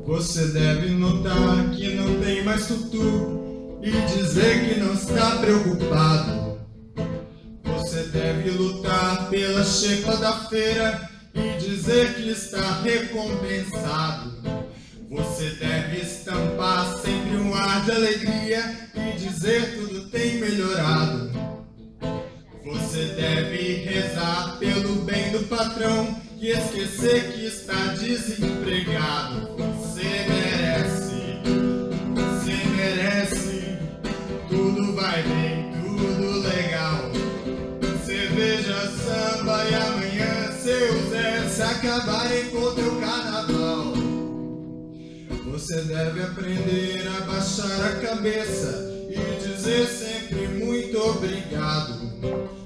Você deve notar que não tem mais futuro e dizer que não está preocupado. Você deve lutar pela xepa da feira e dizer que está recompensado. Você deve estampar sempre um ar de alegria e dizer tudo tem melhorado. Você deve rezar pelo bem do patrão e esquecer que está desempregado. Você merece, tudo vai bem, tudo legal. Cerveja, samba e amanhã seu Zé se acabarem com teu carnaval. Você deve aprender a baixar a cabeça e dizer sempre muito obrigado.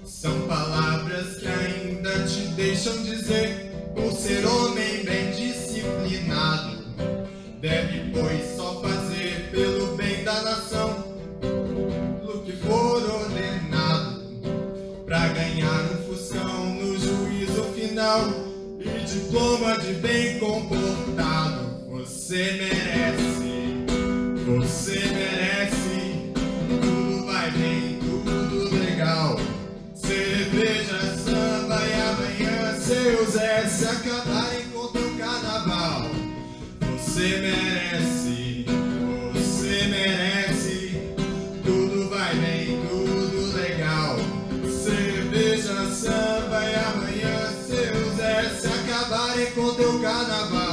São palavras que ainda te deixam dizer por ser homem bem disciplinado. Deve, pois, só fazer pelo bem da nação o que for ordenado, pra ganhar um fuscão no juízo final e diploma de bem comportado. Você merece, tudo vai bem, tudo legal. Cerveja, samba e amanhã seu Zé se acabarem com teu carnaval. Você merece, tudo vai bem, tudo legal. Cerveja, samba e amanhã seu Zé se acabarem com teu carnaval.